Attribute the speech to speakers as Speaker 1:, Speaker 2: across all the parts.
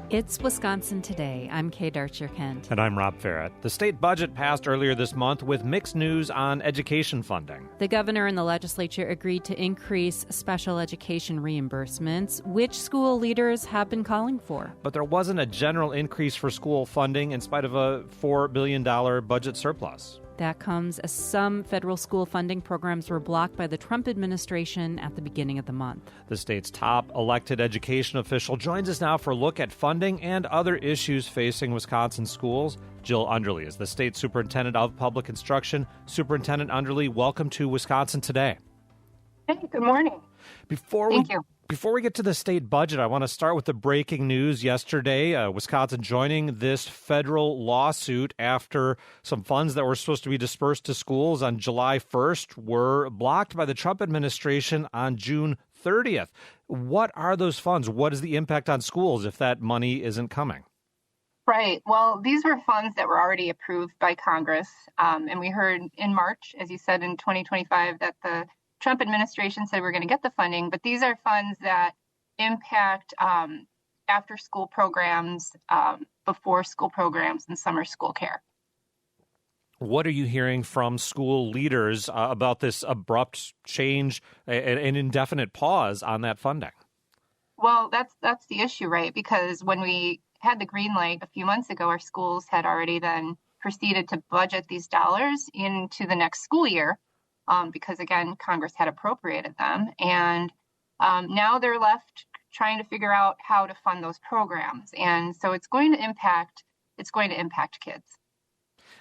Speaker 1: It's Wisconsin Today. I'm Kay Darcher-Kent.
Speaker 2: And I'm Rob Farrett. The state budget passed earlier this month with mixed news on education funding.
Speaker 1: The governor and the legislature agreed to increase special education reimbursements, which school leaders have been calling for.
Speaker 2: But there wasn't a general increase for school funding in spite of a $4 billion budget surplus.
Speaker 1: That comes as some federal school funding programs were blocked by the Trump administration at the beginning of the month.
Speaker 2: The state's top elected education official joins us now for a look at funding and other issues facing Wisconsin schools. Jill Underly is the state superintendent of public instruction. Superintendent Underly, welcome to Wisconsin Today.
Speaker 3: Hey, good morning. Thank you.
Speaker 2: Before we get to the state budget, I want to start with the breaking news yesterday. Wisconsin joining this federal lawsuit after some funds that were supposed to be dispersed to schools on July 1st were blocked by the Trump administration on June 30th. What are those funds? What is the impact on schools if that money isn't coming?
Speaker 3: Right. Well, these were funds that were already approved by Congress. And we heard in March, as you said, in 2025, that the Trump administration said we're going to get the funding, but these are funds that impact after school programs, before school programs, and summer school care.
Speaker 2: What are you hearing from school leaders about this abrupt change, an indefinite pause on that funding?
Speaker 3: Well, that's the issue, right? Because when we had the green light a few months ago, our schools had already then proceeded to budget these dollars into the next school year. Because, again, Congress had appropriated them. And now they're left trying to figure out how to fund those programs. And so it's going to impact kids.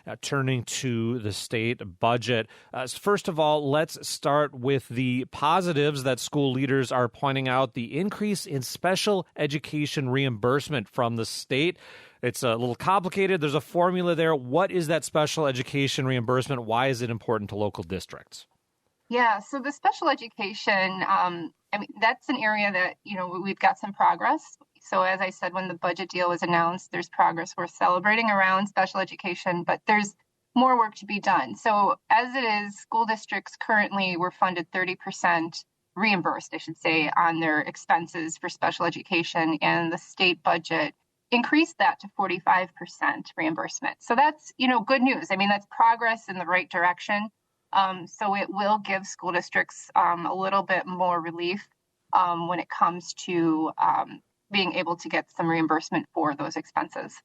Speaker 2: Now, turning to the state budget, first of all, let's start with the positives that school leaders are pointing out, the increase in special education reimbursement from the state. It's a little complicated. There's a formula there. What is that special education reimbursement? Why is it important to local districts?
Speaker 3: Yeah, so the special education, that's an area that, we've got some progress. So as I said, when the budget deal was announced, there's progress worth celebrating around special education, but there's more work to be done. So as it is, school districts currently were funded 30% reimbursed, I should say, on their expenses for special education, and the state budget increased that to 45% reimbursement. So that's, good news. That's progress in the right direction. So it will give school districts a little bit more relief when it comes to being able to get some reimbursement for those expenses.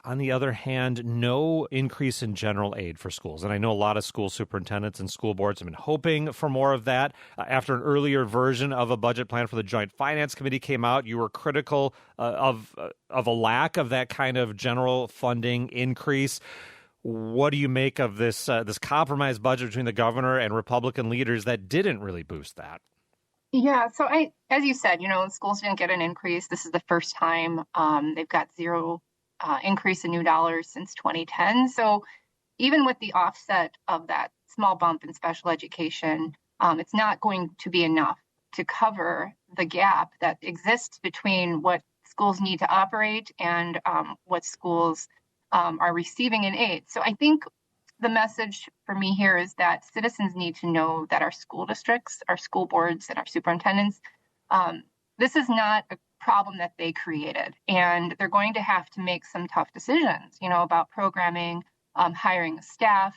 Speaker 2: On the other hand, no increase in general aid for schools. And I know a lot of school superintendents and school boards have been hoping for more of that. After an earlier version of a budget plan for the Joint Finance Committee came out, you were critical of a lack of that kind of general funding increase. What do you make of this compromise budget between the governor and Republican leaders that didn't really boost that?
Speaker 3: Yeah, so as you said, schools didn't get an increase. This is the first time they've got zero increase in new dollars since 2010. So even with the offset of that small bump in special education, it's not going to be enough to cover the gap that exists between what schools need to operate and what schools are receiving in aid. So I think the message for me here is that citizens need to know that our school districts, our school boards, and our superintendents, this is not a problem that they created. And they're going to have to make some tough decisions, about programming, hiring staff,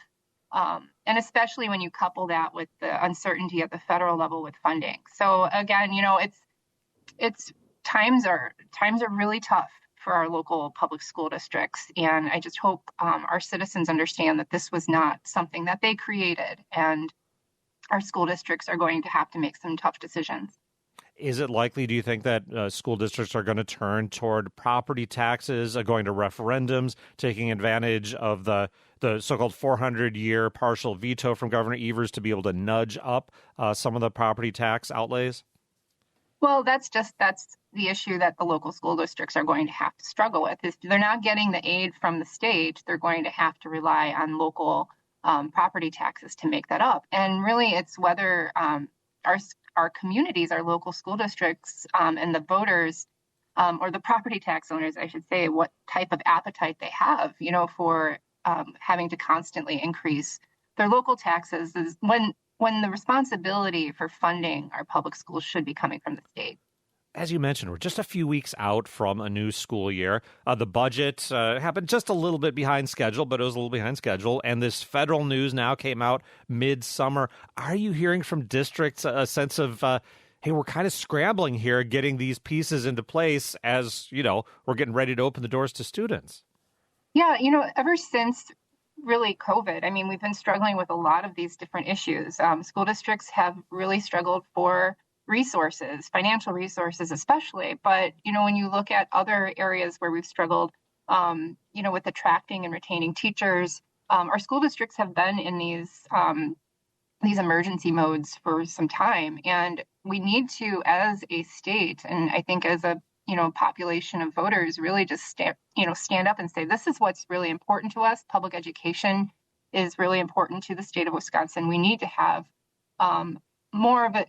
Speaker 3: and especially when you couple that with the uncertainty at the federal level with funding. So again, it's times are really tough for our local public school districts. And I just hope our citizens understand that this was not something that they created, and our school districts are going to have to make some tough decisions.
Speaker 2: Is it likely, do you think, that school districts are going to turn toward property taxes, going to referendums, taking advantage of the so-called 400-year partial veto from Governor Evers to be able to nudge up some of the property tax outlays?
Speaker 3: Well, that's the issue that the local school districts are going to have to struggle with. Is they're not getting the aid from the state. They're going to have to rely on local property taxes to make that up. And really, it's whether our communities, our local school districts, and the voters, or the property tax owners, I should say, what type of appetite they have, for having to constantly increase their local taxes is when the responsibility for funding our public schools should be coming from the state.
Speaker 2: As you mentioned, we're just a few weeks out from a new school year. The budget happened just a little bit behind schedule, but it was a little behind schedule. And this federal news now came out mid-summer. Are you hearing from districts a sense of, hey, we're kind of scrambling here, getting these pieces into place as, we're getting ready to open the doors to students?
Speaker 3: Yeah, ever since really COVID, I mean, we've been struggling with a lot of these different issues. School districts have really struggled for resources, financial resources especially. But, when you look at other areas where we've struggled, with attracting and retaining teachers, our school districts have been in these emergency modes for some time. And we need to, as a state, and I think as a population of voters, really just stand up and say, this is what's really important to us. Public education is really important to the state of Wisconsin. We need to have more of it,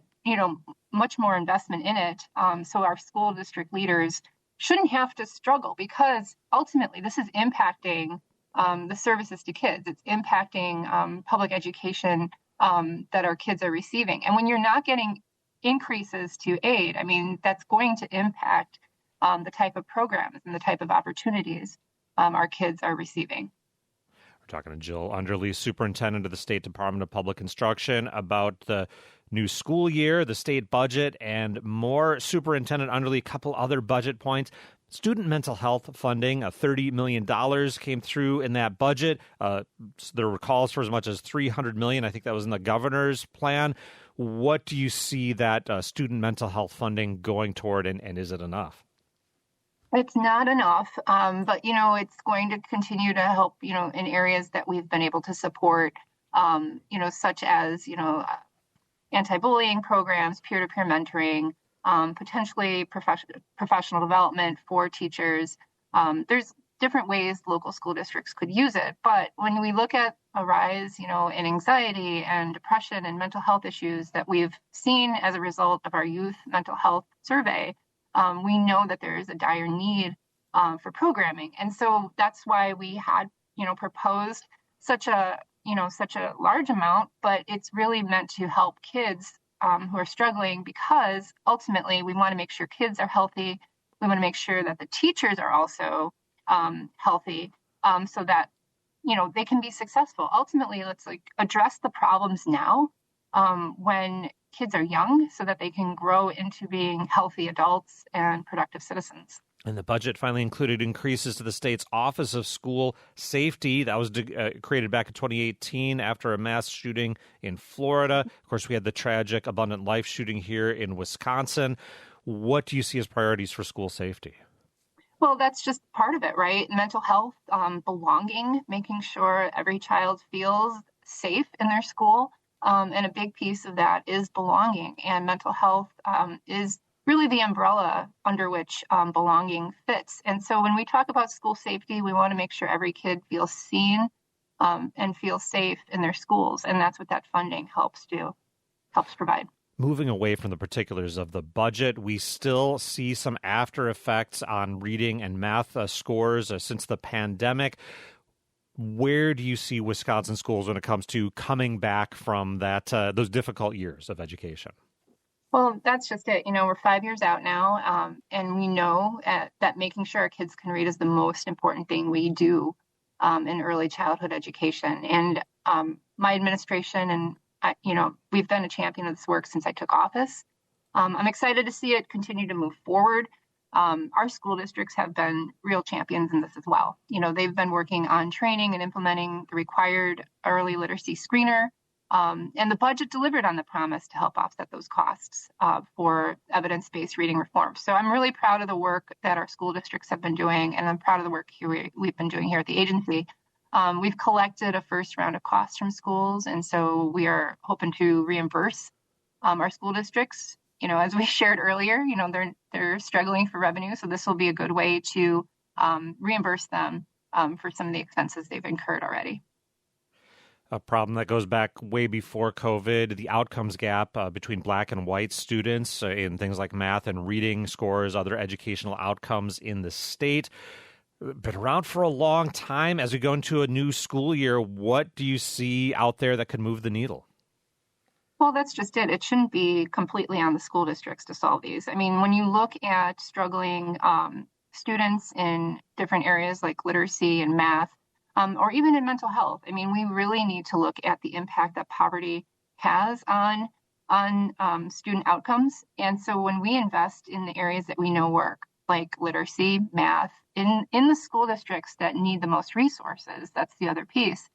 Speaker 3: much more investment in it. So our school district leaders shouldn't have to struggle, because ultimately this is impacting the services to kids. It's impacting public education that our kids are receiving. And when you're not getting increases to aid, I mean, that's going to impact the type of programs and the type of opportunities our kids are receiving.
Speaker 2: We're talking to Jill Underly, superintendent of the State Department of Public Instruction, about the new school year, the state budget, and more. Superintendent Underly, a couple other budget points. Student mental health funding, $30 million came through in that budget. There were calls for as much as $300 million. I think that was in the governor's plan. What do you see that student mental health funding going toward, and is it enough?
Speaker 3: It's not enough, but, it's going to continue to help, in areas that we've been able to support, such as, anti-bullying programs, peer-to-peer mentoring, potentially professional development for teachers. There's different ways local school districts could use it. But when we look at a rise, in anxiety and depression and mental health issues that we've seen as a result of our youth mental health survey, we know that there is a dire need for programming. And so that's why we had, proposed such a large amount, but it's really meant to help kids who are struggling, because ultimately we want to make sure kids are healthy. We want to make sure that the teachers are also healthy, so that, they can be successful. Ultimately, let's address the problems now when kids are young, so that they can grow into being healthy adults and productive citizens.
Speaker 2: And the budget finally included increases to the state's Office of School Safety. That was created back in 2018 after a mass shooting in Florida. Of course, we had the tragic Abundant Life shooting here in Wisconsin. What do you see as priorities for school safety?
Speaker 3: Well, that's just part of it, right? Mental health, belonging, making sure every child feels safe in their school. And a big piece of that is belonging. And mental health is really the umbrella under which belonging fits. And so when we talk about school safety, we want to make sure every kid feels seen and feels safe in their schools. And that's what that funding helps provide.
Speaker 2: Moving away from the particulars of the budget, we still see some after effects on reading and math scores since the pandemic. Where do you see Wisconsin schools when it comes to coming back from those difficult years of education?
Speaker 3: Well, that's just it. We're 5 years out now, and we know that making sure our kids can read is the most important thing we do in early childhood education. And my administration and we've been a champion of this work since I took office. I'm excited to see it continue to move forward. Our school districts have been real champions in this as well. They've been working on training and implementing the required early literacy screener. And the budget delivered on the promise to help offset those costs for evidence-based reading reform. So I'm really proud of the work that our school districts have been doing, and I'm proud of the work we've been doing here at the agency. We've collected a first round of costs from schools, and so we are hoping to reimburse our school districts. As we shared earlier, they're struggling for revenue, so this will be a good way to reimburse them for some of the expenses they've incurred already.
Speaker 2: A problem that goes back way before COVID, the outcomes gap between black and white students in things like math and reading scores, other educational outcomes in the state. Been around for a long time. As we go into a new school year, what do you see out there that could move the needle?
Speaker 3: Well, that's just it. It shouldn't be completely on the school districts to solve these. I mean, when you look at struggling students in different areas like literacy and math, or even in mental health, I mean, we really need to look at the impact that poverty has on student outcomes. And so when we invest in the areas that we know work, like literacy, math, in the school districts that need the most resources, that's the other piece.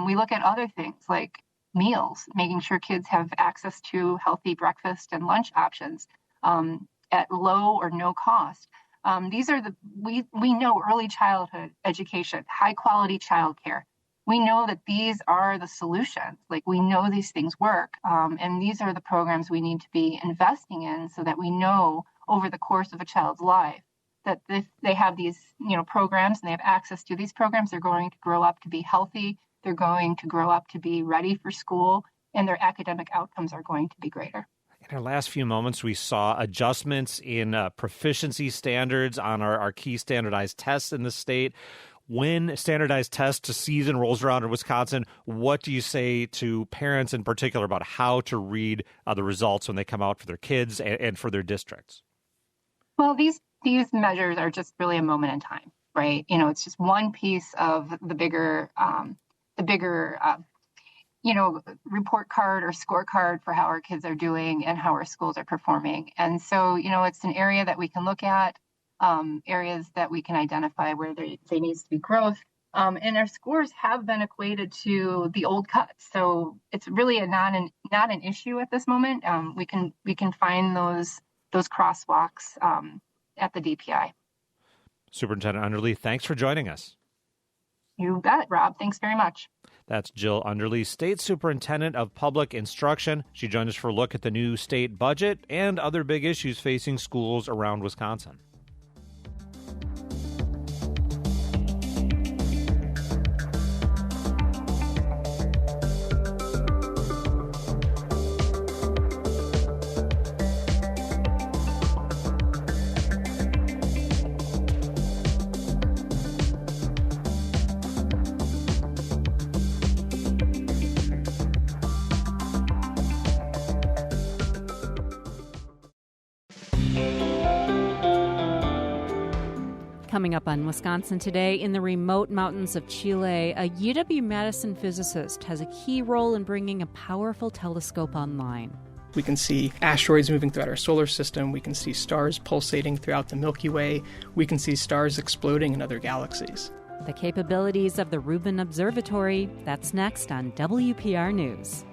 Speaker 3: We look at other things like meals, making sure kids have access to healthy breakfast and lunch options at low or no cost. These are we know early childhood education, high quality childcare. We know that these are the solutions. Like, we know these things work, and these are the programs we need to be investing in so that we know over the course of a child's life that if they have these, programs and they have access to these programs, they're going to grow up to be healthy. They're going to grow up to be ready for school, and their academic outcomes are going to be greater.
Speaker 2: In our last few moments, we saw adjustments in proficiency standards on our key standardized tests in the state. When standardized test season rolls around in Wisconsin, what do you say to parents in particular about how to read the results when they come out for their kids and for their districts?
Speaker 3: Well, these measures are just really a moment in time, right? It's just one piece of the bigger report card or scorecard for how our kids are doing and how our schools are performing. And so, it's an area that we can look at, areas that we can identify where there needs to be growth. And our scores have been equated to the old cuts. So it's really not an issue at this moment. We can find those crosswalks at the DPI.
Speaker 2: Superintendent Underly, thanks for joining us.
Speaker 3: You bet, Rob. Thanks very much.
Speaker 2: That's Jill Underly, State Superintendent of Public Instruction. She joined us for a look at the new state budget and other big issues facing schools around Wisconsin.
Speaker 1: Coming up on Wisconsin Today, in the remote mountains of Chile, a UW-Madison physicist has a key role in bringing a powerful telescope online.
Speaker 4: We can see asteroids moving throughout our solar system. We can see stars pulsating throughout the Milky Way. We can see stars exploding in other galaxies.
Speaker 1: The capabilities of the Rubin Observatory, that's next on WPR News.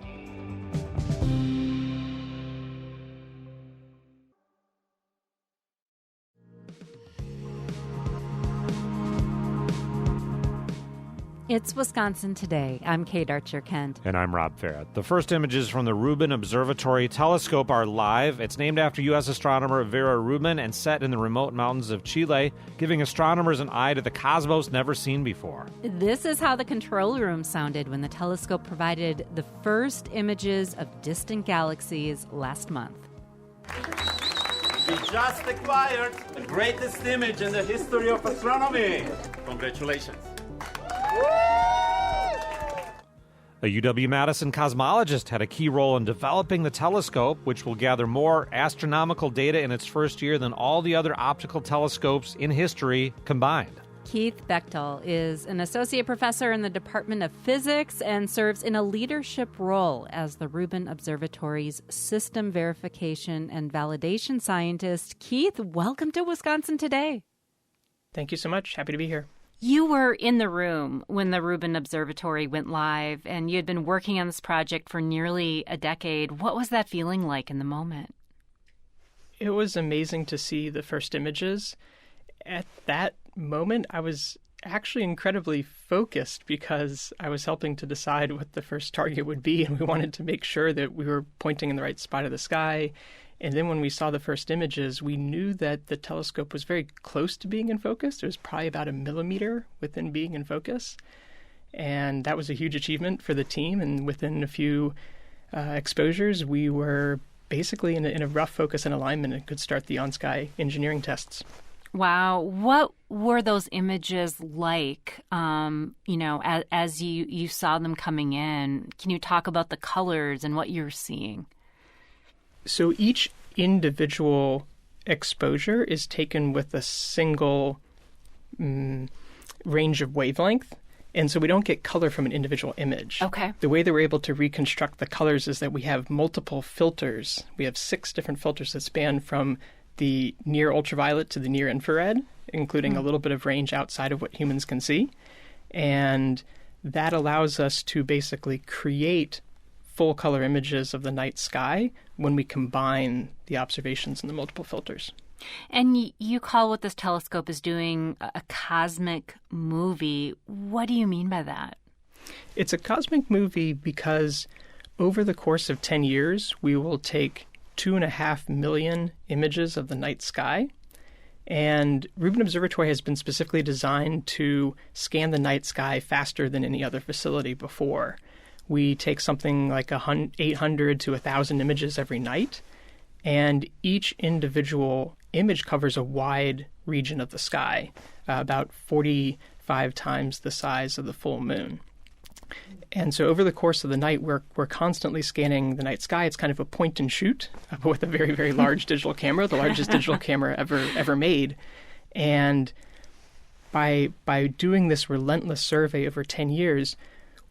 Speaker 1: It's Wisconsin Today. I'm Kate Archer-Kent.
Speaker 2: And I'm Rob Farrett. The first images from the Rubin Observatory telescope are live. It's named after U.S. astronomer Vera Rubin and set in the remote mountains of Chile, giving astronomers an eye to the cosmos never seen before.
Speaker 1: This is how the control room sounded when the telescope provided the first images of distant galaxies last month.
Speaker 5: We just acquired the greatest image in the history of astronomy. Congratulations.
Speaker 2: A UW-Madison cosmologist had a key role in developing the telescope, which will gather more astronomical data in its first year than all the other optical telescopes in history combined.
Speaker 1: Keith Bechtel is an associate professor in the Department of Physics and serves in a leadership role as the Rubin Observatory's system verification and validation scientist. Keith, welcome to Wisconsin Today.
Speaker 4: Thank you so much. Happy to be here.
Speaker 1: You were in the room when the Rubin Observatory went live, and you had been working on this project for nearly a decade. What was that feeling like in the moment?
Speaker 4: It was amazing to see the first images. At that moment, I was actually incredibly focused because I was helping to decide what the first target would be, and we wanted to make sure that we were pointing in the right spot of the sky. And then when we saw the first images, we knew that the telescope was very close to being in focus. It was probably about 1 millimeter within being in focus. And that was a huge achievement for the team. And within a few exposures, we were basically in a rough focus and alignment and could start the on-sky engineering tests.
Speaker 1: Wow. What were those images like, as you saw them coming in? Can you talk about the colors and what you're seeing?
Speaker 4: So each individual exposure is taken with a single range of wavelength. And so we don't get color from an individual image.
Speaker 1: Okay.
Speaker 4: The way that we're able to reconstruct the colors is that we have multiple filters. We have 6 different filters that span from the near ultraviolet to the near infrared, including a little bit of range outside of what humans can see. And that allows us to basically create full color images of the night sky when we combine the observations in the multiple filters.
Speaker 1: And you call what this telescope is doing a cosmic movie. What do you mean by that?
Speaker 4: It's a cosmic movie because over the course of 10 years, we will take 2.5 million images of the night sky. And Rubin Observatory has been specifically designed to scan the night sky faster than any other facility before. We take something like 800 to 1,000 images every night, and each individual image covers a wide region of the sky, about 45 times the size of the full moon. And so over the course of the night, we're constantly scanning the night sky. It's kind of a point and shoot, but with a very, very large digital camera, the largest digital camera ever made. And by doing this relentless survey over 10 years,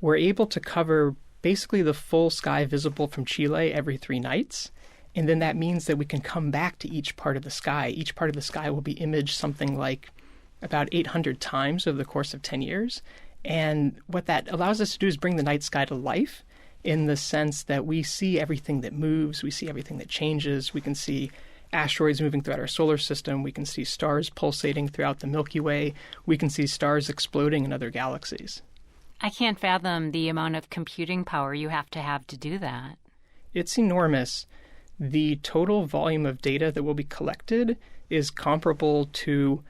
Speaker 4: we're able to cover basically the full sky visible from Chile every 3 nights. And then that means that we can come back to each part of the sky. Each part of the sky will be imaged something like about 800 times over the course of 10 years. And what that allows us to do is bring the night sky to life in the sense that we see everything that moves, we see everything that changes, we can see asteroids moving throughout our solar system, we can see stars pulsating throughout the Milky Way, we can see stars exploding in other galaxies.
Speaker 1: I can't fathom the amount of computing power you have to do that.
Speaker 4: It's enormous. The total volume of data that will be collected is comparable to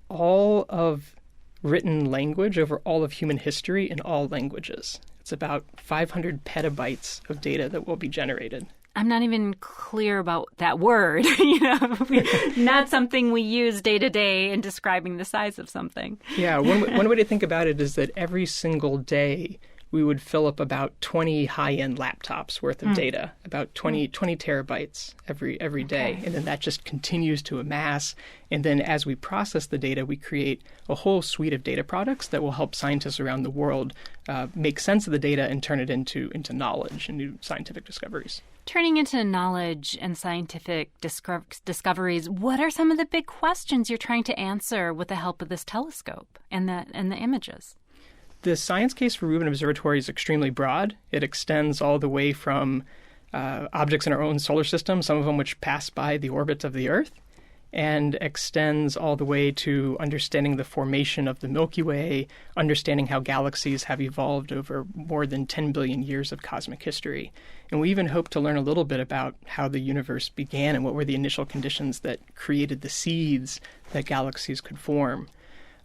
Speaker 4: all of written language over all of human history in all languages. It's about 500 petabytes of data that will be generated.
Speaker 1: I'm not even clear about that word, not something we use day to day in describing the size of something.
Speaker 4: Yeah, one way to think about it is that every single day we would fill up about 20 high-end laptops worth of data, about 20 terabytes every day. And then that just continues to amass. And then as we process the data, we create a whole suite of data products that will help scientists around the world make sense of the data and turn it into knowledge and new scientific discoveries.
Speaker 1: Turning into knowledge and scientific discoveries, what are some of the big questions you're trying to answer with the help of this telescope and the images?
Speaker 4: The science case for Rubin Observatory is extremely broad. It extends all the way from objects in our own solar system, some of them which pass by the orbit of the Earth, and extends all the way to understanding the formation of the Milky Way, understanding how galaxies have evolved over more than 10 billion years of cosmic history. And we even hope to learn a little bit about how the universe began and what were the initial conditions that created the seeds that galaxies could form.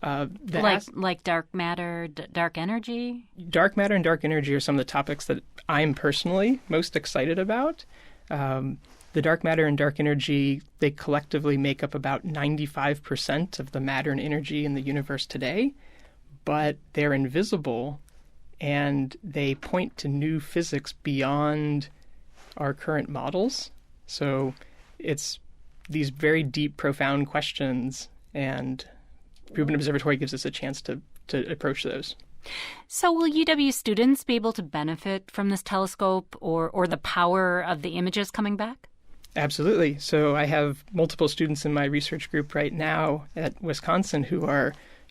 Speaker 1: Like dark matter, dark energy?
Speaker 4: Dark matter and dark energy are some of the topics that I'm personally most excited about. The dark matter and dark energy, they collectively make up about 95% of the matter and energy in the universe today, but they're invisible and they point to new physics beyond our current models. So it's these very deep, profound questions, and Rubin Observatory gives us a chance to approach those.
Speaker 1: So will UW students be able to benefit from this telescope or the power of the images coming back?
Speaker 4: Absolutely. So I have multiple students in my research group right now at Wisconsin who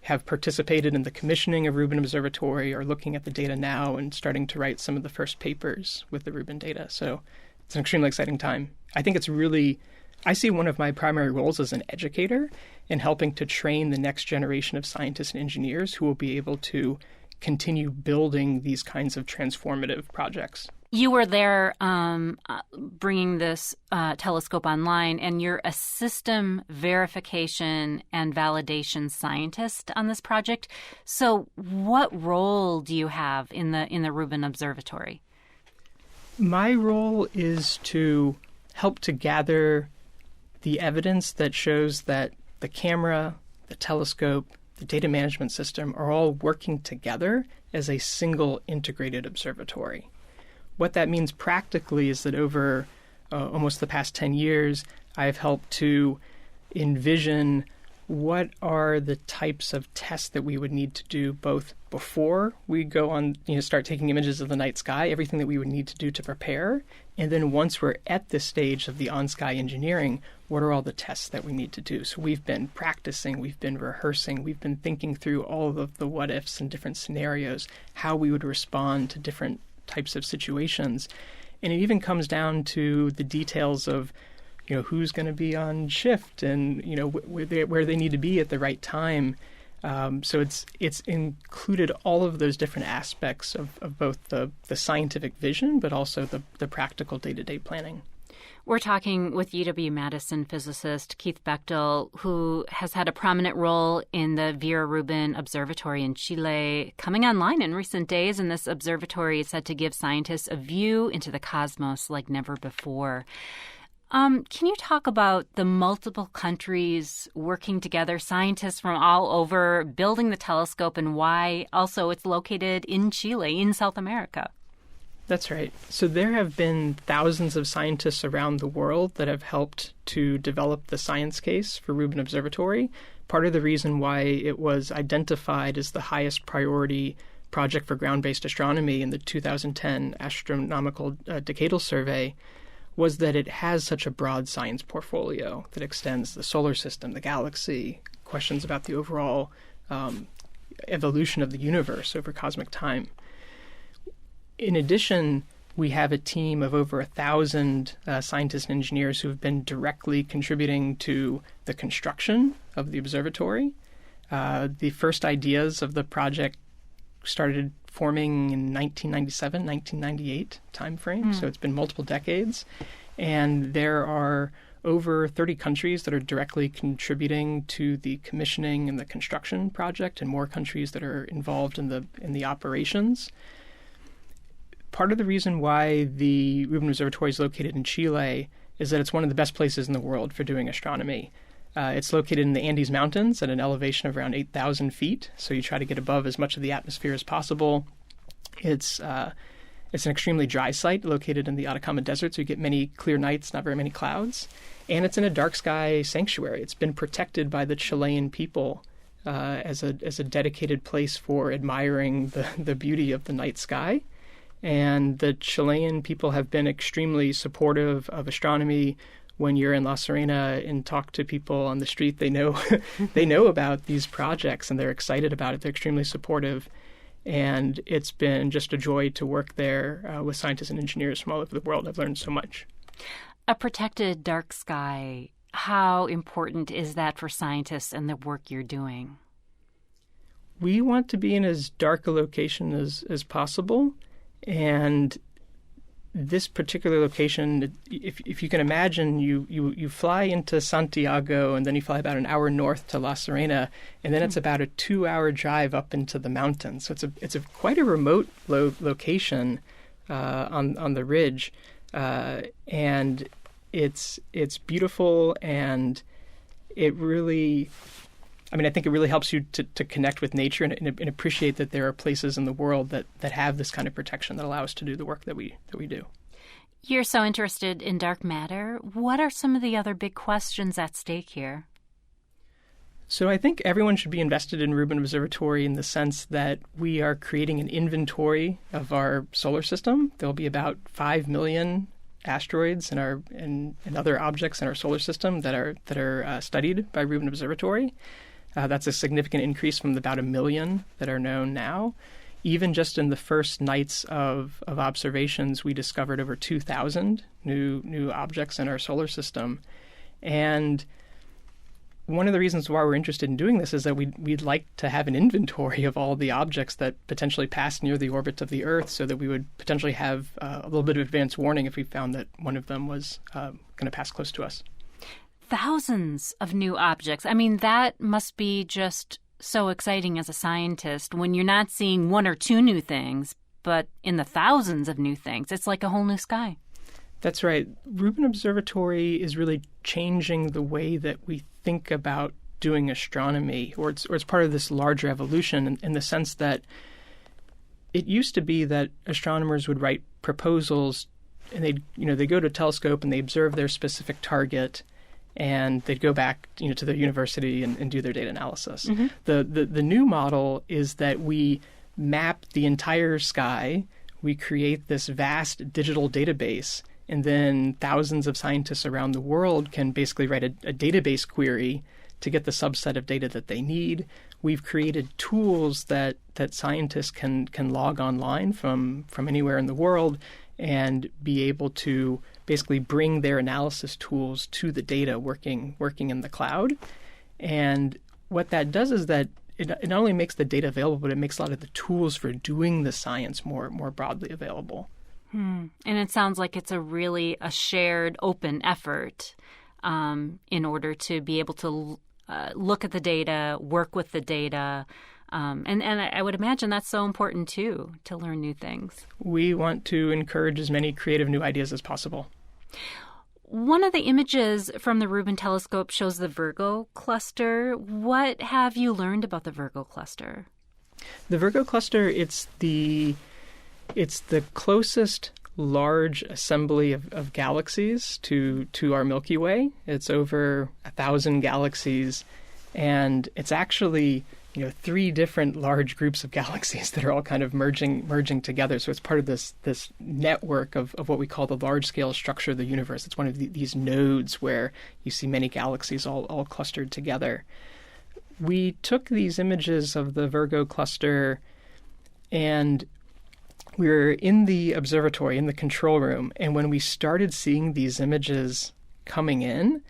Speaker 4: have participated in the commissioning of Rubin Observatory, are looking at the data now and starting to write some of the first papers with the Rubin data. So it's an extremely exciting time. I think it's really, I see one of my primary roles as an educator in helping to train the next generation of scientists and engineers who will be able to continue building these kinds of transformative projects.
Speaker 1: You were there bringing this telescope online, and you're a system verification and validation scientist on this project. So what role do you have in the Rubin Observatory?
Speaker 4: My role is to help to gather the evidence that shows that the camera, the telescope, the data management system are all working together as a single integrated observatory. What that means practically is that over almost the past 10 years, I've helped to envision what are the types of tests that we would need to do both before we go on, start taking images of the night sky, everything that we would need to do to prepare, and then once we're at this stage of the on-sky engineering, what are all the tests that we need to do? So we've been practicing, we've been rehearsing, we've been thinking through all of the what-ifs and different scenarios, how we would respond to different types of situations. And it even comes down to the details of who's going to be on shift and, where they need to be at the right time. So it's included all of those different aspects of both the scientific vision, but also the practical day-to-day planning.
Speaker 1: We're talking with UW-Madison physicist Keith Bechtel, who has had a prominent role in the Vera Rubin Observatory in Chile, coming online in recent days. And this observatory is said to give scientists a view into the cosmos like never before. Can you talk about the multiple countries working together, scientists from all over building the telescope, and why also it's located in Chile, in South America?
Speaker 4: That's right. So there have been thousands of scientists around the world that have helped to develop the science case for Rubin Observatory. Part of the reason why it was identified as the highest priority project for ground-based astronomy in the 2010 Astronomical Decadal Survey was that it has such a broad science portfolio that extends the solar system, the galaxy, questions about the overall evolution of the universe over cosmic time. In addition, we have a team of over 1,000 scientists and engineers who have been directly contributing to the construction of the observatory. The first ideas of the project started forming in 1997, 1998 timeframe, so it's been multiple decades. And there are over 30 countries that are directly contributing to the commissioning and the construction project, and more countries that are involved in the operations. Part of the reason why the Rubin Observatory is located in Chile is that it's one of the best places in the world for doing astronomy. It's located in the Andes Mountains at an elevation of around 8,000 feet, so you try to get above as much of the atmosphere as possible. It's an extremely dry site located in the Atacama Desert, so you get many clear nights, not very many clouds. And it's in a dark sky sanctuary. It's been protected by the Chilean people as a dedicated place for admiring the beauty of the night sky. And the Chilean people have been extremely supportive of astronomy. When you're in La Serena and talk to people on the street, they know they know about these projects and they're excited about it. They're extremely supportive. And it's been just a joy to work there with scientists and engineers from all over the world. I've learned so much.
Speaker 1: A protected dark sky, how important is that for scientists and the work you're doing?
Speaker 4: We want to be in as dark a location as possible. And this particular location, if you can imagine, you fly into Santiago and then you fly about an hour north to La Serena, and then it's about a 2-hour drive up into the mountains. So it's quite a remote location on the ridge, and it's beautiful, and it really, I think it really helps you to connect with nature and appreciate that there are places in the world that have this kind of protection that allow us to do the work that we do.
Speaker 1: You're so interested in dark matter. What are some of the other big questions at stake here?
Speaker 4: So I think everyone should be invested in Rubin Observatory in the sense that we are creating an inventory of our solar system. There'll be about 5 million asteroids and other objects in our solar system that are studied by Rubin Observatory. That's a significant increase from about 1 million that are known now. Even just in the first nights of observations, we discovered over 2,000 new objects in our solar system. And one of the reasons why we're interested in doing this is that we'd like to have an inventory of all the objects that potentially pass near the orbit of the Earth, so that we would potentially have a little bit of advance warning if we found that one of them was going to pass close to us.
Speaker 1: Thousands of new objects. That must be just so exciting as a scientist when you're not seeing 1 or 2 new things, but in the thousands of new things. It's like a whole new sky.
Speaker 4: That's right. Rubin Observatory is really changing the way that we think about doing astronomy, or it's part of this larger evolution in the sense that it used to be that astronomers would write proposals and they go to a telescope and they observe their specific target, and they'd go back to their university and do their data analysis. Mm-hmm. The new model is that we map the entire sky, we create this vast digital database, and then thousands of scientists around the world can basically write a database query to get the subset of data that they need. We've created tools that scientists can log online from anywhere in the world and be able to basically bring their analysis tools to the data working in the cloud. And what that does is that it not only makes the data available, but it makes a lot of the tools for doing the science more broadly available.
Speaker 1: And it sounds like it's a shared, open effort in order to be able to look at the data, work with the data. And I would imagine that's so important, too, to learn new things.
Speaker 4: We want to encourage as many creative new ideas as possible.
Speaker 1: One of the images from the Rubin telescope shows the Virgo cluster. What have you learned about the Virgo cluster?
Speaker 4: The Virgo cluster, it's the closest large assembly of galaxies to our Milky Way. It's over 1,000 galaxies, and it's actually 3 different large groups of galaxies that are all kind of merging together. So it's part of this network of what we call the large-scale structure of the universe. It's one of these nodes where you see many galaxies all clustered together. We took these images of the Virgo cluster, and we were in the observatory, in the control room, and when we started seeing these images coming in,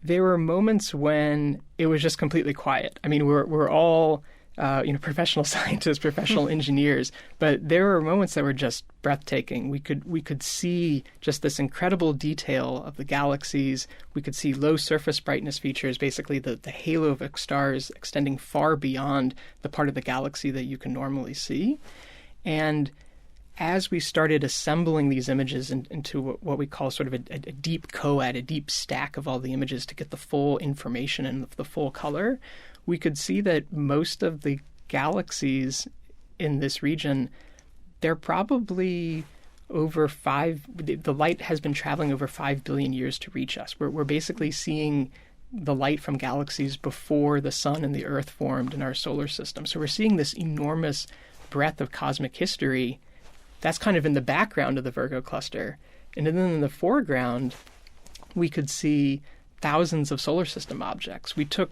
Speaker 4: there were moments when it was just completely quiet. I mean, we're all professional scientists, professional engineers, but there were moments that were just breathtaking. We could see just this incredible detail of the galaxies. We could see low surface brightness features, basically the halo of stars extending far beyond the part of the galaxy that you can normally see. And as we started assembling these images into what we call sort of a deep coad, a deep stack of all the images to get the full information and the full color, we could see that most of the galaxies in this region, they're probably the light has been traveling over 5 billion years to reach us. We're basically seeing the light from galaxies before the sun and the Earth formed in our solar system. So we're seeing this enormous breadth of cosmic history that's kind of in the background of the Virgo cluster. And then in the foreground, we could see thousands of solar system objects. We took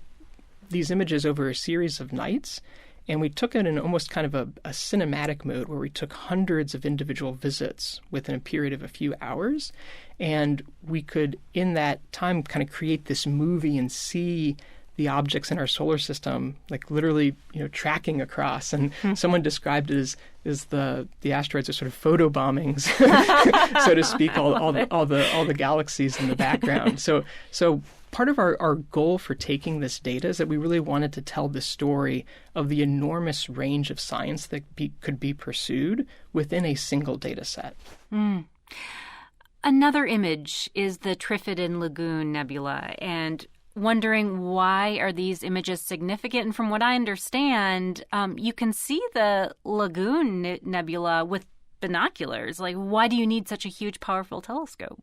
Speaker 4: these images over a series of nights, and we took it in almost kind of a cinematic mode where we took hundreds of individual visits within a period of a few hours. And we could, in that time, kind of create this movie and see the objects in our solar system, like literally, tracking across. And someone described it as the asteroids are sort of photo bombings, so to speak, all the galaxies in the background. So part of our goal for taking this data is that we really wanted to tell the story of the enormous range of science that could be pursued within a single data set.
Speaker 1: Another image is the Triffidan Lagoon Nebula, and wondering why are these images significant? And from what I understand, you can see the Lagoon Nebula with binoculars. Like, why do you need such a huge, powerful telescope?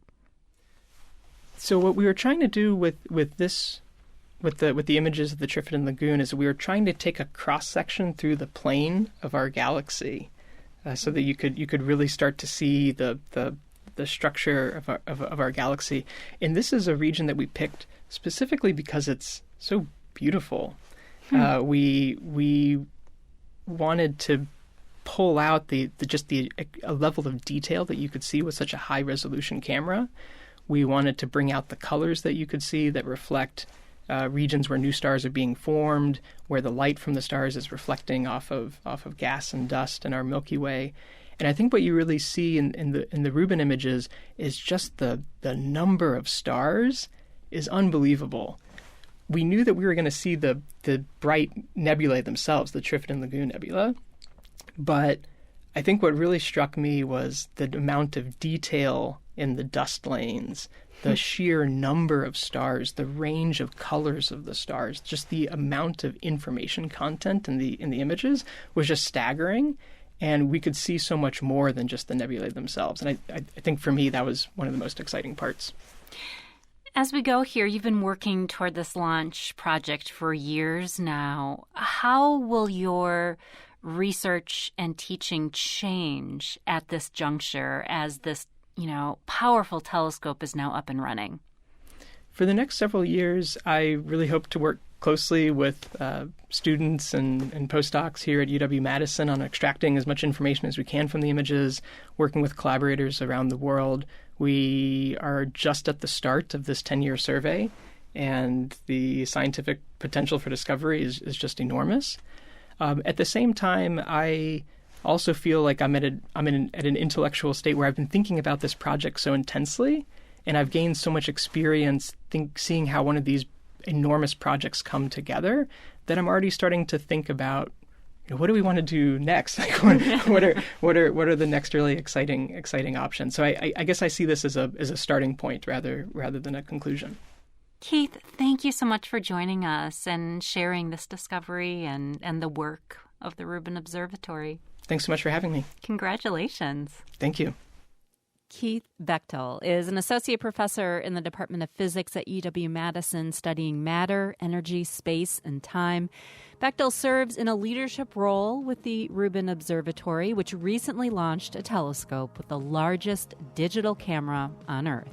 Speaker 4: So what we were trying to do with the images of the Triffidan Lagoon is we were trying to take a cross section through the plane of our galaxy, so that you could really start to see the structure of our galaxy. And this is a region that we picked specifically because it's so beautiful. We wanted to pull out a level of detail that you could see with such a high resolution camera. We wanted to bring out the colors that you could see that reflect regions where new stars are being formed, where the light from the stars is reflecting off of gas and dust in our Milky Way. And I think what you really see in the Rubin images is just the number of stars is unbelievable. We knew that we were going to see the bright nebulae themselves, the Triffidan Lagoon Nebula, but I think what really struck me was the amount of detail in the dust lanes, The sheer number of stars, the range of colors of the stars, just the amount of information content in the images was just staggering. And we could see so much more than just the nebulae themselves. And I think for me, that was one of the most exciting parts.
Speaker 1: As we go here, you've been working toward this launch project for years now. How will your research and teaching change at this juncture as this, powerful telescope is now up and running?
Speaker 4: For the next several years, I really hope to work closely with students and postdocs here at UW-Madison on extracting as much information as we can from the images, working with collaborators around the world. We are just at the start of this 10-year survey, and the scientific potential for discovery is just enormous. At the same time, I also feel like I'm at an intellectual state where I've been thinking about this project so intensely, and I've gained so much experience seeing how one of these enormous projects come together that I'm already starting to think about, what do we want to do next? Like, what are the next really exciting options? So I guess I see this as a starting point rather than a conclusion.
Speaker 1: Keith, thank you so much for joining us and sharing this discovery and the work of the Rubin Observatory.
Speaker 4: Thanks so much for having me.
Speaker 1: Congratulations.
Speaker 4: Thank you.
Speaker 1: Keith Bechtel is an associate professor in the Department of Physics at UW-Madison studying matter, energy, space, and time. Bechtel serves in a leadership role with the Rubin Observatory, which recently launched a telescope with the largest digital camera on Earth.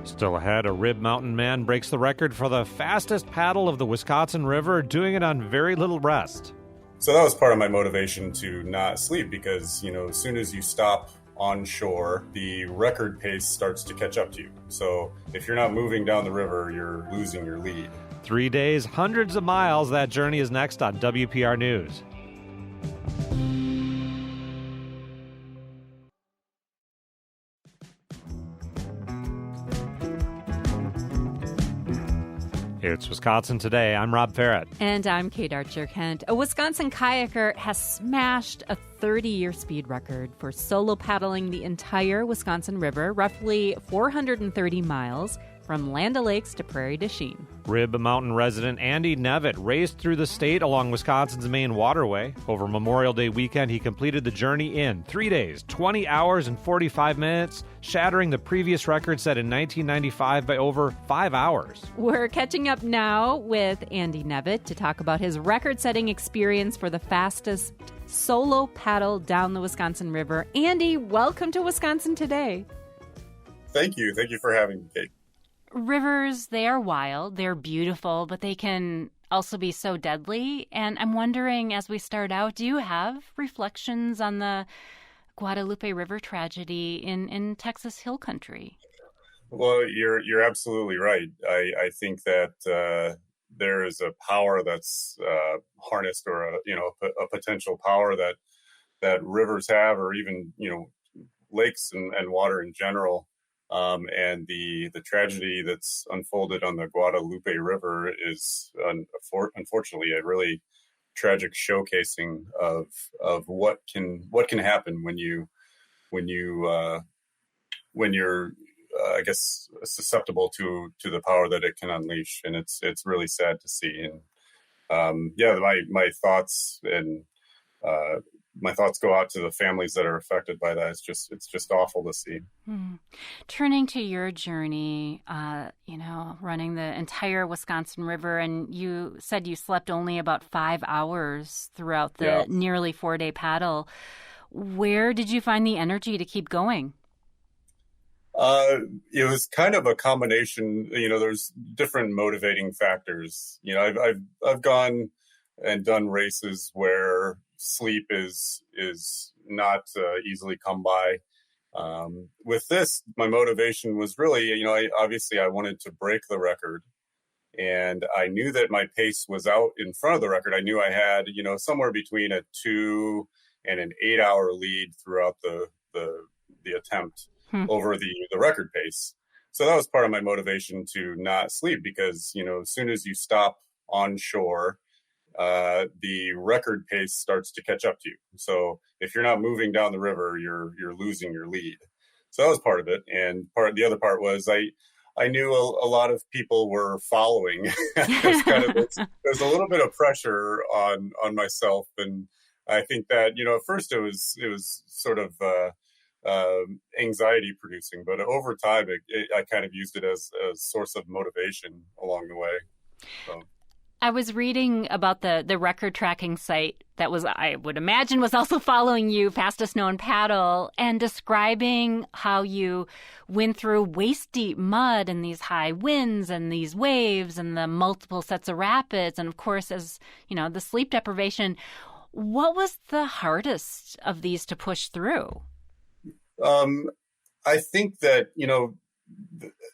Speaker 2: Still ahead, a Rib Mountain man breaks the record for the fastest paddle of the Wisconsin River, doing it on very little rest.
Speaker 6: So that was part of my motivation to not sleep because, as soon as you stop on shore, the record pace starts to catch up to you. So if you're not moving down the river, you're losing your lead.
Speaker 2: 3 days, hundreds of miles. That journey is next on WPR News. It's Wisconsin Today. I'm Rob Farrett.
Speaker 1: And I'm Kate Archer-Kent. A Wisconsin kayaker has smashed a 30-year speed record for solo paddling the entire Wisconsin River, roughly 430 miles, from Land O'Lakes to Prairie du Chien.
Speaker 2: Rib Mountain resident Andy Nevitt raced through the state along Wisconsin's main waterway. Over Memorial Day weekend, he completed the journey in 3 days, 20 hours and 45 minutes, shattering the previous record set in 1995 by over 5 hours.
Speaker 1: We're catching up now with Andy Nevitt to talk about his record-setting experience for the fastest solo paddle down the Wisconsin River. Andy, welcome to Wisconsin Today.
Speaker 6: Thank you. Thank you for having me, Kate.
Speaker 1: Rivers, they are wild, they're beautiful, but they can also be so deadly. And I'm wondering, as we start out, do you have reflections on the Guadalupe River tragedy in Texas Hill Country?
Speaker 6: Well, you're absolutely right. I think that there is a power that's harnessed, or a potential power that rivers have, or even lakes and water in general. And the tragedy that's unfolded on the Guadalupe River is unfortunately a really tragic showcasing of what can happen when you're I guess susceptible to the power that it can unleash, and it's really sad to see. And my thoughts and my thoughts go out to the families that are affected by that. It's just awful to see.
Speaker 1: Turning to your journey, running the entire Wisconsin River, and you said you slept only about 5 hours throughout the nearly 4-day paddle. Where did you find the energy to keep going?
Speaker 6: It was kind of a combination. There's different motivating factors. I've gone and done races where sleep is not easily come by. With this, my motivation was really, I wanted to break the record. And I knew that my pace was out in front of the record. I knew I had, somewhere between a 2 and an 8-hour lead throughout the attempt over the record pace. So that was part of my motivation to not sleep, because, as soon as you stop on shore, the record pace starts to catch up to you. So if you're not moving down the river, you're losing your lead. So that was part of it. And the other part was I knew a lot of people were following. There's a little bit of pressure on myself, and I think that at first it was sort of anxiety producing, but over time I kind of used it as a source of motivation along the way. So.
Speaker 1: I was reading about the record tracking site that I would imagine was also following you, Fastest Known Paddle, and describing how you went through waist-deep mud and these high winds and these waves and the multiple sets of rapids. And of course, as the sleep deprivation. What was the hardest of these to push through?
Speaker 6: I think that,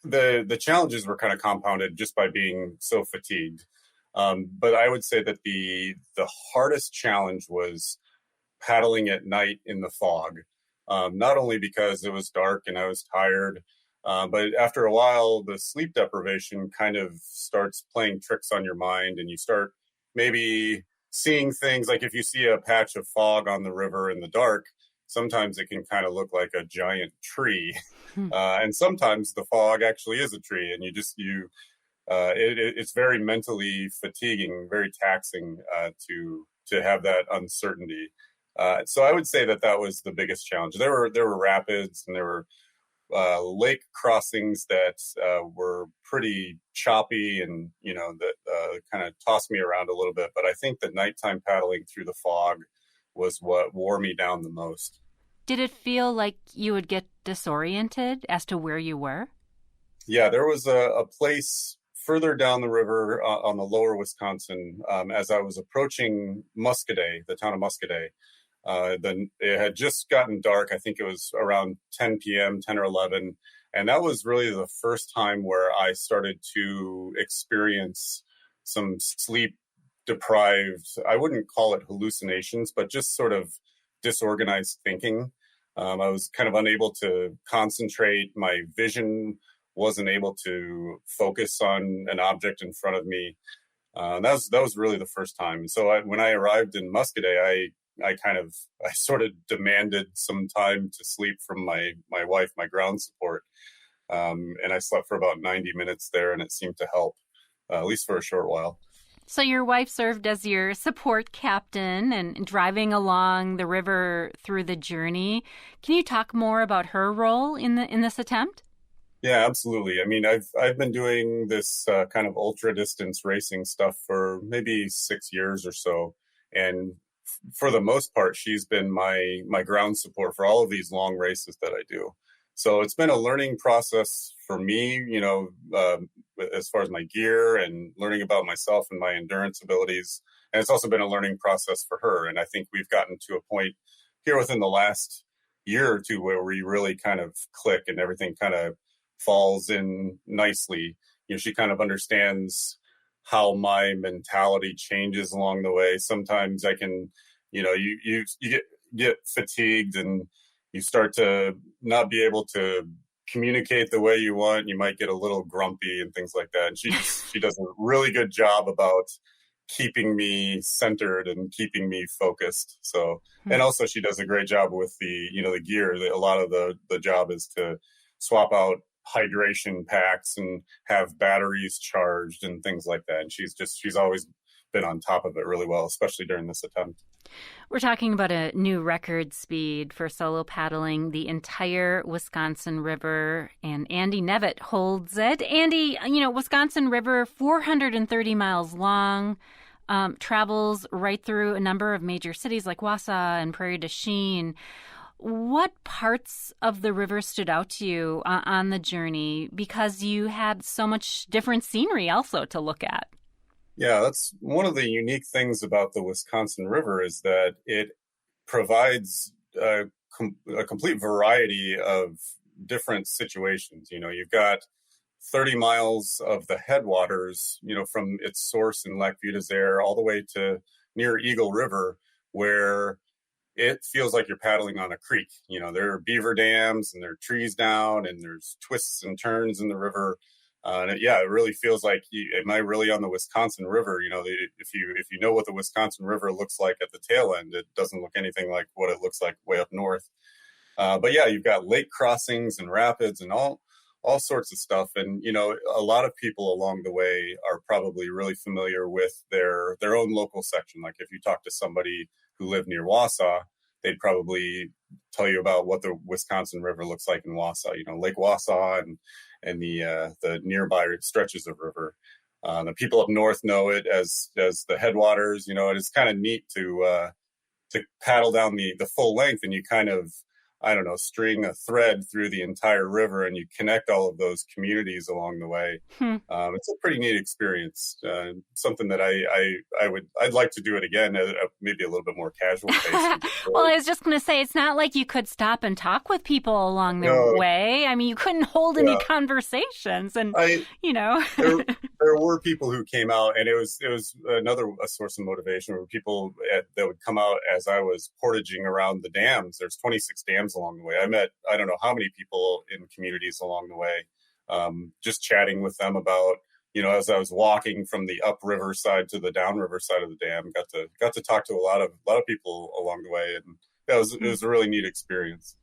Speaker 6: the challenges were kind of compounded just by being so fatigued. But I would say that the hardest challenge was paddling at night in the fog, not only because it was dark and I was tired, but after a while, the sleep deprivation kind of starts playing tricks on your mind, and you start maybe seeing things like if you see a patch of fog on the river in the dark, sometimes it can kind of look like a giant tree. And sometimes the fog actually is a tree, and it's very mentally fatiguing, very taxing to have that uncertainty. So I would say that was the biggest challenge. There were rapids, and there were lake crossings that were pretty choppy, and that kind of tossed me around a little bit. But I think the nighttime paddling through the fog was what wore me down the most.
Speaker 1: Did it feel like you would get disoriented as to where you were?
Speaker 6: Yeah, there was a place further down the river on the lower Wisconsin, as I was approaching Muscadet, the town of Muscadet. It had just gotten dark. I think it was around 10 p.m., 10 or 11. And that was really the first time where I started to experience some sleep deprived, I wouldn't call it hallucinations, but just sort of disorganized thinking. I was kind of unable to concentrate. My vision wasn't able to focus on an object in front of me. That was really the first time. So when I arrived in Muscadet, I sort of demanded some time to sleep from my wife, my ground support. And I slept for about 90 minutes there, and it seemed to help, at least for a short while.
Speaker 1: So your wife served as your support captain and driving along the river through the journey. Can you talk more about her role in this attempt?
Speaker 6: Yeah, absolutely. I mean, I've been doing this kind of ultra distance racing stuff for maybe 6 years or so, and for the most part, she's been my ground support for all of these long races that I do. So it's been a learning process for me, as far as my gear and learning about myself and my endurance abilities. And it's also been a learning process for her. And I think we've gotten to a point here within the last year or two where we really kind of click and everything kind of falls in nicely. She kind of understands how my mentality changes along the way. Sometimes I can, you get fatigued and you start to not be able to communicate the way you want. You might get a little grumpy and things like that. And she does a really good job about keeping me centered and keeping me focused. So, and also she does a great job with the gear. A lot of the job is to swap out hydration packs and have batteries charged and things like that. And she's always been on top of it really well, especially during this attempt.
Speaker 1: We're talking about a new record speed for solo paddling the entire Wisconsin River, and Andy Nevitt holds it. Andy, Wisconsin River, 430 miles long, travels right through a number of major cities like Wausau and Prairie du Chien. What parts of the river stood out to you on the journey, because you had so much different scenery also to look at?
Speaker 6: Yeah, that's one of the unique things about the Wisconsin River is that it provides a complete variety of different situations. You've got 30 miles of the headwaters, from its source in Lac Vieux des Air all the way to near Eagle River, where it feels like you're paddling on a creek. There are beaver dams and there are trees down and there's twists and turns in the river. It really feels like, am I really on the Wisconsin River? If you know what the Wisconsin River looks like at the tail end, it doesn't look anything like what it looks like way up north. But yeah, you've got lake crossings and rapids and all sorts of stuff. And, a lot of people along the way are probably really familiar with their own local section. Like if you talk to somebody who lived near Wausau, they'd probably tell you about what the Wisconsin River looks like in Wausau, Lake Wausau and the nearby stretches of river. The people up north know it as the headwaters. It's kind of neat to paddle down the full length, and you kind of, I don't know, string a thread through the entire river and you connect all of those communities along the way. It's a pretty neat experience. Something that I'd like to do it again, maybe a little bit more casual pace.
Speaker 1: Well, I was just going to say, it's not like you could stop and talk with people along the way. I mean, you couldn't hold any conversations, and
Speaker 6: there were people who came out, and it was a source of motivation where people that would come out as I was portaging around the dams. There's 26 dams along the way. I met, I don't know how many people in communities along the way, just chatting with them about, as I was walking from the upriver side to the downriver side of the dam, got to talk to a lot of people along the way. And it was a really neat experience.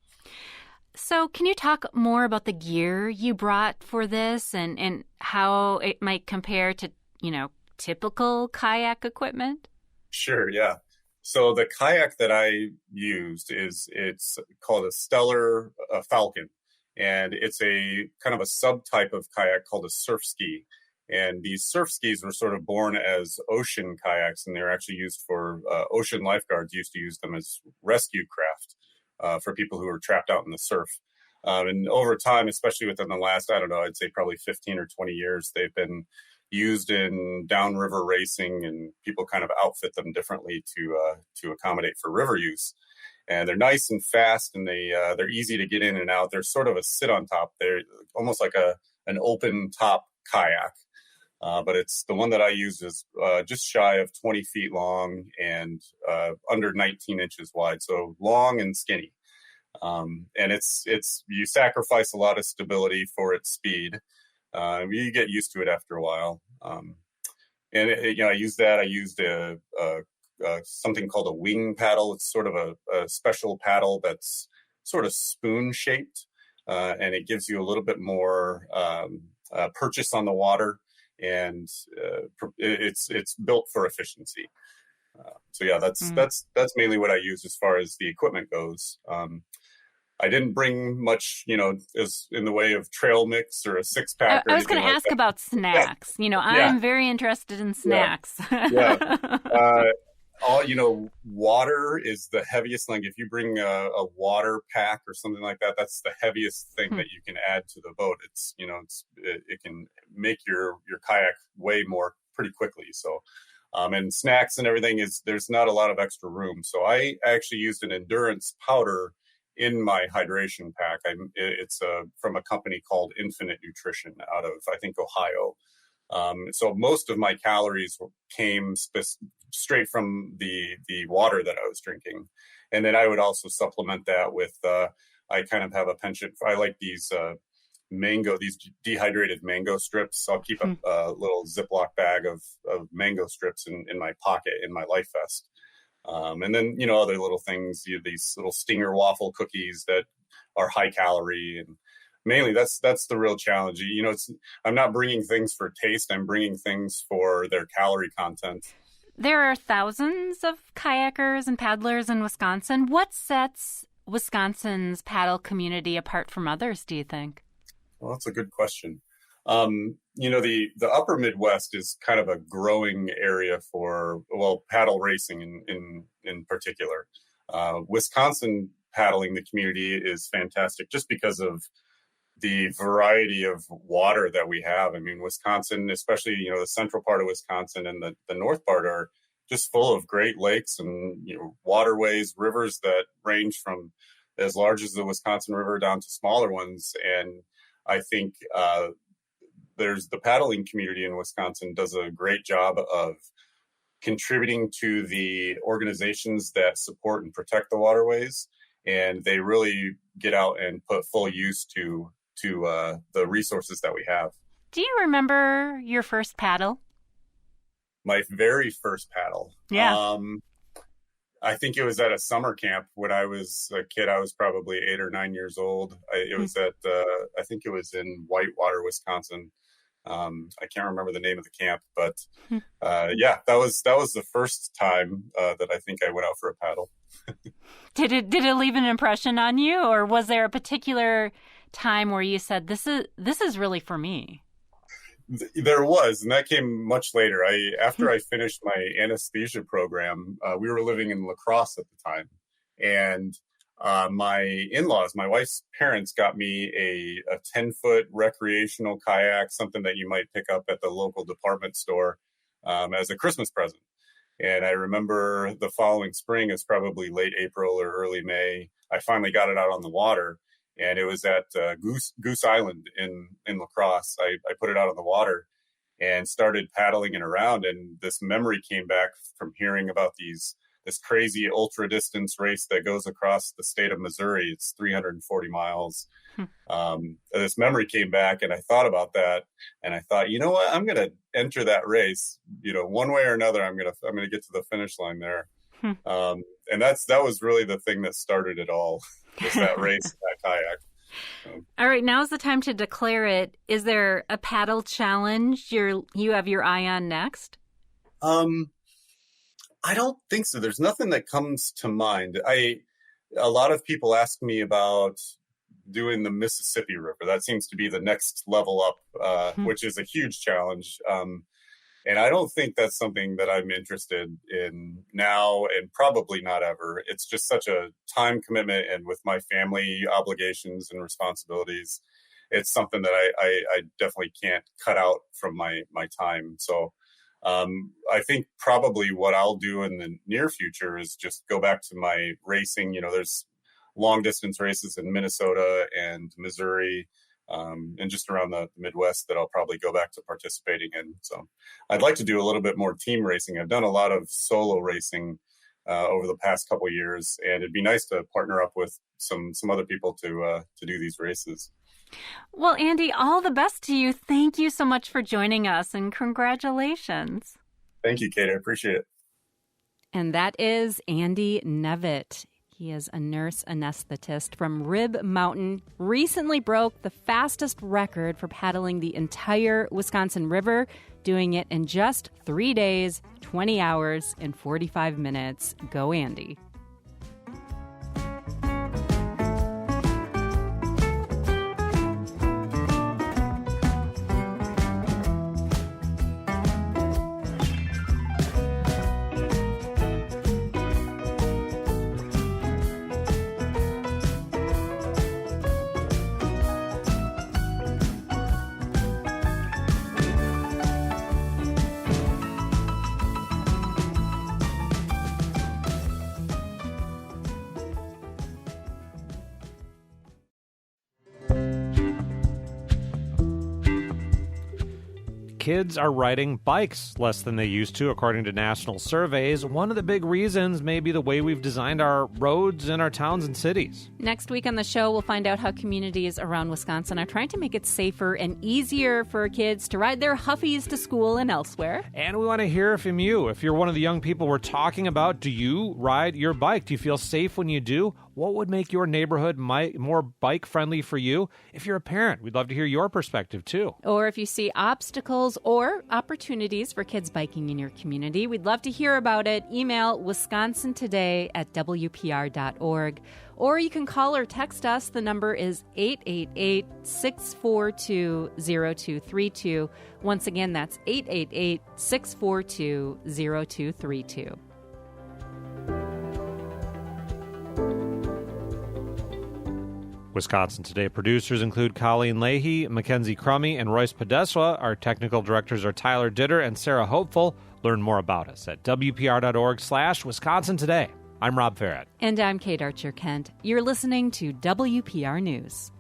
Speaker 1: So can you talk more about the gear you brought for this and how it might compare to, typical kayak equipment?
Speaker 6: Sure. Yeah. So the kayak that I used it's called a Stellar Falcon, and it's a kind of a subtype of kayak called a surf ski. And these surf skis were sort of born as ocean kayaks, and they're actually used for ocean lifeguards used to use them as rescue craft for people who are trapped out in the surf. And over time, especially within the last, I don't know, I'd say probably 15 or 20 years, they've been used in downriver racing, and people kind of outfit them differently to accommodate for river use. And they're nice and fast, and they're easy to get in and out. They're sort of a sit on top. They're almost like an open top kayak. But it's the one that I use is just shy of 20 feet long and under 19 inches wide. So long and skinny. And it's you sacrifice a lot of stability for its speed. You get used to it after a while. I used that. I used something called a wing paddle. It's sort of a special paddle that's sort of spoon shaped, and it gives you a little bit more purchase on the water, and it's built for efficiency. That's mainly what I use as far as the equipment goes. I didn't bring much, as in the way of trail mix or a 6-pack.
Speaker 1: I was going to ask about snacks.
Speaker 6: Yeah.
Speaker 1: I'm very interested in snacks.
Speaker 6: Water is the heaviest thing. If you bring a water pack or something like that, that's the heaviest thing that you can add to the boat. It can make your kayak weigh more pretty quickly. So, and snacks and everything there's not a lot of extra room. So I actually used an endurance powder in my hydration pack. It's from a company called Infinite Nutrition out of, I think, Ohio. So most of my calories came straight from the water that I was drinking. And then I would also supplement that with, I kind of have a penchant. I like these these dehydrated mango strips. I'll keep a little Ziploc bag of mango strips in my pocket in my life vest. And then, other little things, these little Stinger waffle cookies that are high calorie. And mainly that's the real challenge. I'm not bringing things for taste. I'm bringing things for their calorie content.
Speaker 1: There are thousands of kayakers and paddlers in Wisconsin. What sets Wisconsin's paddle community apart from others, do you think?
Speaker 6: Well, that's a good question. The upper Midwest is kind of a growing area for, paddle racing in particular. Wisconsin paddling, the community is fantastic just because of the variety of water that we have. I mean, Wisconsin, especially, the central part of Wisconsin and the north part are just full of great lakes and, waterways, rivers that range from as large as the Wisconsin River down to smaller ones. And I think there's the paddling community in Wisconsin does a great job of contributing to the organizations that support and protect the waterways. And they really get out and put full use to the resources that we have.
Speaker 1: Do you remember your first paddle?
Speaker 6: My very first paddle?
Speaker 1: Yeah.
Speaker 6: I think it was at a summer camp when I was a kid. I was probably 8 or 9 years old. It was at, I think it was in Whitewater, Wisconsin. I can't remember the name of the camp, but yeah, that was the first time that I think I went out for a paddle.
Speaker 1: Did it leave an impression on you, or was there a particular time where you said, this is really for me?
Speaker 6: There was, and that came much later. After I finished my anesthesia program, we were living in La Crosse at the time, and my in-laws, my wife's parents, got me a 10-foot recreational kayak, something that you might pick up at the local department store as a Christmas present. And I remember the following spring, it's probably late April or early May, I finally got it out on the water. And it was at Goose Island in La Crosse. I put it out on the water and started paddling it around. And this memory came back from hearing about this crazy ultra distance race that goes across the state of Missouri. It's 340 miles. This memory came back, and I thought about that, and I thought, you know what, I'm going to enter that race. One way or another, I'm going to get to the finish line there. And that was really the thing that started it all, was that race, that kayak.
Speaker 1: All right, now's the time to declare it. Is there a paddle challenge you have your eye on next?
Speaker 6: I don't think so. There's nothing that comes to mind. A lot of people ask me about doing the Mississippi River. That seems to be the next level up, which is a huge challenge. And I don't think that's something that I'm interested in now, and probably not ever. It's just such a time commitment, and with my family obligations and responsibilities, it's something that I definitely can't cut out from my time. So I think probably what I'll do in the near future is just go back to my racing. There's long distance races in Minnesota and Missouri, and just around the Midwest that I'll probably go back to participating in. So I'd like to do a little bit more team racing. I've done a lot of solo racing over the past couple of years, and it'd be nice to partner up with some other people to do these races.
Speaker 1: Well, Andy, all the best to you. Thank you so much for joining us, and congratulations.
Speaker 6: Thank you, Kate. I appreciate it.
Speaker 1: And that is Andy Nevitt. He is a nurse anesthetist from Rib Mountain, recently broke the fastest record for paddling the entire Wisconsin River, doing it in just 3 days, 20 hours, and 45 minutes. Go, Andy.
Speaker 2: Kids are riding bikes less than they used to, according to national surveys. One of the big reasons may be the way we've designed our roads in our towns and cities.
Speaker 1: Next week on the show, we'll find out how communities around Wisconsin are trying to make it safer and easier for kids to ride their Huffies to school and elsewhere.
Speaker 2: And we want to hear from you. If you're one of the young people we're talking about, do you ride your bike? Do you feel safe when you do? What would make your neighborhood more bike-friendly for you? If you're a parent, we'd love to hear your perspective, too.
Speaker 1: Or if you see obstacles or opportunities for kids biking in your community, we'd love to hear about it. Email wisconsintoday@wpr.org. Or you can call or text us. The number is 888-642-0232. Once again, that's 888-642-0232.
Speaker 2: Wisconsin Today producers include Colleen Leahy, Mackenzie Crummy, and Royce Podeswa. Our technical directors are Tyler Ditter and Sarah Hopeful. Learn more about us at WPR.org/Wisconsin Today. I'm Rob Farrett.
Speaker 1: And I'm Kate Archer-Kent. You're listening to WPR News.